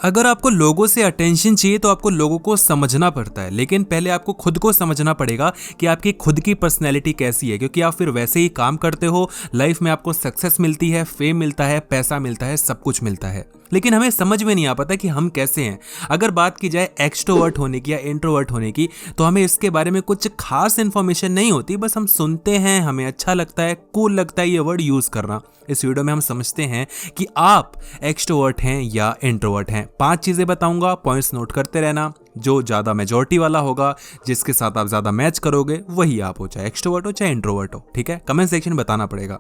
अगर आपको लोगों से अटेंशन चाहिए तो आपको लोगों को समझना पड़ता है, लेकिन पहले आपको खुद को समझना पड़ेगा कि आपकी खुद की पर्सनैलिटी कैसी है, क्योंकि आप फिर वैसे ही काम करते हो, लाइफ में आपको सक्सेस मिलती है, फेम मिलता है, पैसा मिलता है, सब कुछ मिलता है, लेकिन हमें समझ में नहीं आ पाता कि हम कैसे हैं। अगर बात की जाए एक्सट्रोवर्ट होने की या इंट्रोवर्ट होने की, तो हमें इसके बारे में कुछ खास इन्फॉर्मेशन नहीं होती, बस हम सुनते हैं, हमें अच्छा लगता है, कूल लगता है ये वर्ड यूज़ करना। इस वीडियो में हम समझते हैं कि आप एक्सट्रोवर्ट हैं या इंट्रोवर्ट हैं। 5 चीज़ें बताऊंगा, पॉइंट्स नोट करते रहना। जो ज़्यादा मेजॉरिटी वाला होगा, जिसके साथ आप ज़्यादा मैच करोगे, वही आप हो, चाहे एक्सट्रोवर्ट हो चाहे इंट्रोवर्ट हो। ठीक है, कमेंट सेक्शन में बताना पड़ेगा।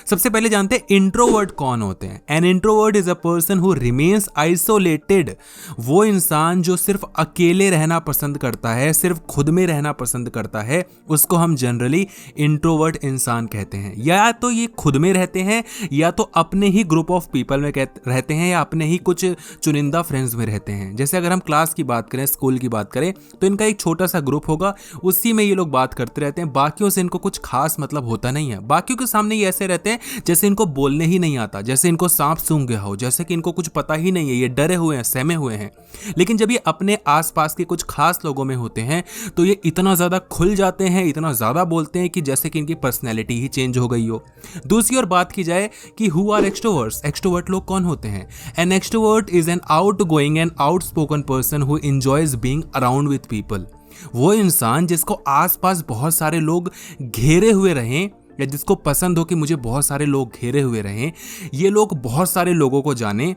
सबसे पहले जानते हैं इंट्रोवर्ट कौन होते हैं। An introvert is a person who remains isolated. वो इंसान जो सिर्फ अकेले रहना पसंद करता है, सिर्फ खुद में रहना पसंद करता है, उसको हम जनरली इंट्रोवर्ट इंसान कहते हैं। या तो ये खुद में रहते हैं, या तो अपने ही ग्रुप ऑफ पीपल में रहते हैं, या अपने ही कुछ चुनिंदा फ्रेंड्स में रहते हैं। जैसे अगर हम क्लास की बात करें, स्कूल की बात करें, तो इनका एक छोटा सा ग्रुप होगा, उसी में ये लोग बात करते रहते हैं, बाकियों से इनको कुछ खास मतलब होता नहीं है। बाकियों के सामने ये ऐसे रहते हैं जैसे इनको बोलने ही नहीं आता, जैसे इनको सांप सूंघ गया हो, जैसे कि इनको कुछ पता ही नहीं है, ये डरे हुए हैं, सहमे हुए हैं। लेकिन जब ये अपने आसपास के कुछ खास लोगों में होते हैं तो ये इतना ज्यादा खुल जाते हैं, इतना ज्यादा बोलते हैं कि जैसे कि इनकी पर्सनैलिटी ही चेंज हो गई हो। दूसरी ओर बात की जाए कि हु आर एक्सट्रोवर्ट्स, एक्सट्रोवर्ट लोग कौन होते हैं। An extrovert is an outgoing and outspoken person who enjoys being around with people. वो इंसान जिसको आसपास बहुत सारे लोग घेरे हुए रहें, या जिसको पसंद हो कि मुझे बहुत सारे लोग घेरे हुए रहें, ये लोग बहुत सारे लोगों को जाने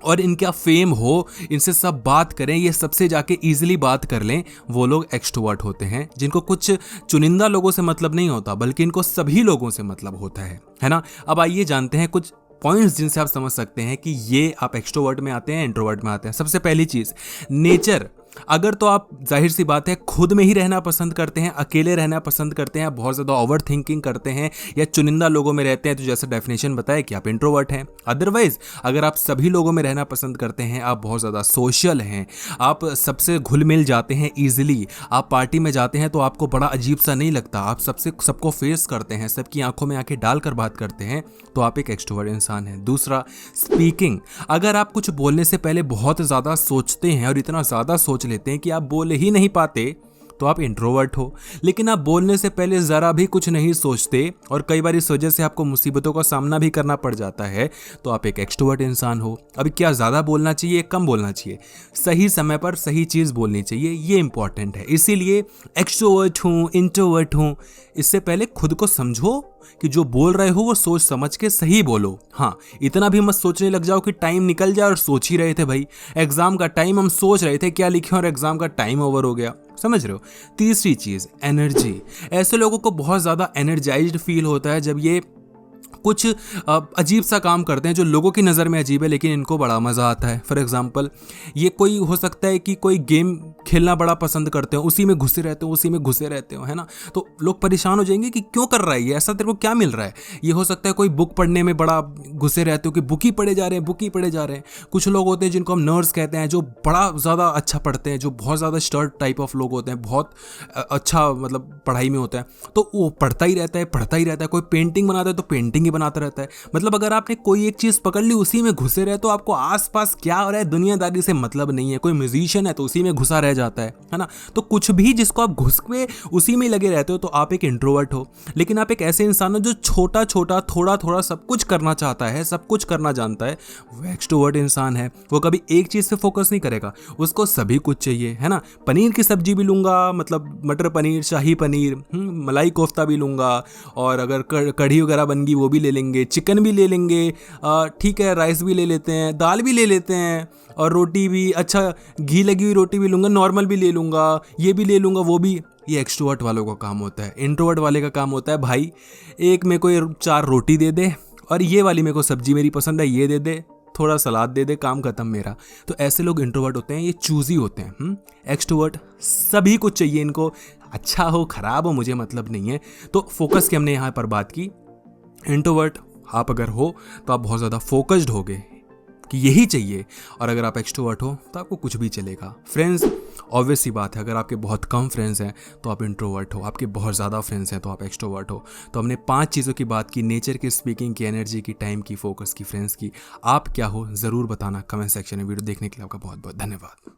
और इनका फेम हो, इनसे सब बात करें, ये सबसे जाके इजीली बात कर लें, वो लोग एक्सट्रोवर्ट होते हैं। जिनको कुछ चुनिंदा लोगों से मतलब नहीं होता, बल्कि इनको सभी लोगों से मतलब होता है ना। अब आइए जानते हैं कुछ पॉइंट्स जिनसे आप समझ सकते हैं कि ये आप एक्सट्रोवर्ट में आते हैं, इंट्रोवर्ट में आते हैं। सबसे पहली चीज, नेचर। अगर तो आप जाहिर सी बात है खुद में ही रहना पसंद करते हैं, अकेले रहना पसंद करते हैं, बहुत ज़्यादा ओवर थिंकिंग करते हैं, या चुनिंदा लोगों में रहते हैं, तो जैसे डेफिनेशन बताया कि आप इंट्रोवर्ट हैं। अदरवाइज अगर आप सभी लोगों में रहना पसंद करते हैं, आप बहुत ज़्यादा सोशल हैं, आप सबसे घुल मिल जाते हैं ईजिली, आप पार्टी में जाते हैं तो आपको बड़ा अजीब सा नहीं लगता, आप सबको फेस करते हैं, सबकी आंखों में आंखें डालकर बात करते हैं, तो आप एक एक्सट्रोवर्ट इंसान हैं। दूसरा, स्पीकिंग। अगर आप कुछ बोलने से पहले बहुत ज़्यादा सोचते हैं और इतना ज़्यादा सोच लेते हैं कि आप बोल ही नहीं पाते, तो आप इंट्रोवर्ट हो। लेकिन आप बोलने से पहले ज़रा भी कुछ नहीं सोचते और कई बार इस वजह से आपको मुसीबतों का सामना भी करना पड़ जाता है, तो आप एक एक्सट्रोवर्ट इंसान हो। अभी क्या ज़्यादा बोलना चाहिए, कम बोलना चाहिए, सही समय पर सही चीज़ बोलनी चाहिए, ये इंपॉर्टेंट है। इसीलिए एक्सट्रोवर्ट हूँ, इंट्रोवर्ट हूँ, इससे पहले खुद को समझो कि जो बोल रहे हो वो सोच समझ के सही बोलो। हाँ, इतना भी मत सोचने लग जाओ कि टाइम निकल जाए और सोच ही रहे थे भाई, एग्जाम का टाइम हम सोच रहे थे क्या लिखें और एग्जाम का टाइम ओवर हो गया। समझ रहे हो। तीसरी चीज, एनर्जी। ऐसे लोगों को बहुत ज्यादा एनर्जाइज्ड फील होता है जब ये कुछ अजीब सा काम करते हैं जो लोगों की नज़र में अजीब है, लेकिन इनको बड़ा मज़ा आता है। फॉर एग्जांपल, ये कोई हो सकता है कि कोई गेम खेलना बड़ा पसंद करते हो, उसी में घुसे रहते हो, उसी में घुसे रहते हो, है ना। तो लोग परेशान हो जाएंगे कि क्यों कर रहा है ये, ऐसा तेरे को क्या मिल रहा है। ये हो सकता है कोई बुक पढ़ने में बड़ा घुसे रहते हो कि बुक ही पढ़े जा रहे हैं, बुक ही पढ़े जा रहे हैं। कुछ लोग होते हैं जिनको हम नर्स कहते हैं, जो बड़ा ज़्यादा अच्छा पढ़ते हैं, जो बहुत ज़्यादा स्टर्ट टाइप ऑफ लोग होते हैं, बहुत अच्छा मतलब पढ़ाई में होता है, तो वो पढ़ता ही रहता है, पढ़ता ही रहता है। कोई पेंटिंग बनाता है तो पेंटिंग ही बनाता रहता है। मतलब अगर आपने कोई एक चीज पकड़ ली, उसी में घुसे रहे, तो आपको आसपास क्या हो रहा है दुनियादारी से मतलब नहीं है। कोई म्यूजिशियन है तो उसी में घुसा रह जाता है ना। तो कुछ भी जिसको आप घुस के उसी में लगे रहते हो, तो आप एक इंट्रोवर्ट हो। लेकिन आप एक ऐसे इंसान हो जो छोटा छोटा थोड़ा थोड़ा सब कुछ करना चाहता है, सब कुछ करना जानता है, वो एक्सट्रोवर्ट इंसान है। वो कभी एक चीज से फोकस नहीं करेगा, उसको सभी कुछ चाहिए, है ना। पनीर की सब्जी भी लूंगा, मतलब मटर पनीर, शाही पनीर, मलाई कोफ्ता भी लूंगा, और अगर कढ़ी वगैरह बन गई वो भी ले लेंगे, चिकन भी ले लेंगे, ठीक है, राइस भी ले लेते हैं, दाल भी ले लेते हैं, और रोटी भी, अच्छा घी लगी हुई रोटी भी लूंगा, नॉर्मल भी ले लूंगा, ये भी ले लूंगा, वो भी। ये एक्सट्रोवर्ट वालों का काम होता है। इंट्रोवर्ट वाले का काम होता है, भाई एक मेरे को 4 रोटी दे दे, और ये वाली मेरे को सब्जी मेरी पसंद है, ये दे दे, थोड़ा सलाद दे दे, काम खत्म मेरा। तो ऐसे लोग इंट्रोवर्ट होते हैं, ये चूजी होते हैं। एक्सट्रोवर्ट सभी कुछ चाहिए इनको, अच्छा हो खराब हो मुझे मतलब नहीं है। तो फोकस की हमने यहाँ पर बात की। इंट्रोवर्ट आप अगर हो तो आप बहुत ज़्यादा फोकस्ड होगे, कि यही चाहिए। और अगर आप एक्सट्रोवर्ट हो तो आपको कुछ भी चलेगा। फ्रेंड्स, ऑब्वियस सी बात है, अगर आपके बहुत कम फ्रेंड्स हैं तो आप इंट्रोवर्ट हो, आपके बहुत ज़्यादा फ्रेंड्स हैं तो आप एक्सट्रोवर्ट हो। तो हमने 5 चीज़ों की बात की, नेचर की, स्पीकिंग की, एनर्जी की, टाइम की, फोकस की, फ्रेंड्स की। आप क्या हो ज़रूर बताना कमेंट सेक्शन में। वीडियो देखने के लिए आपका बहुत बहुत धन्यवाद।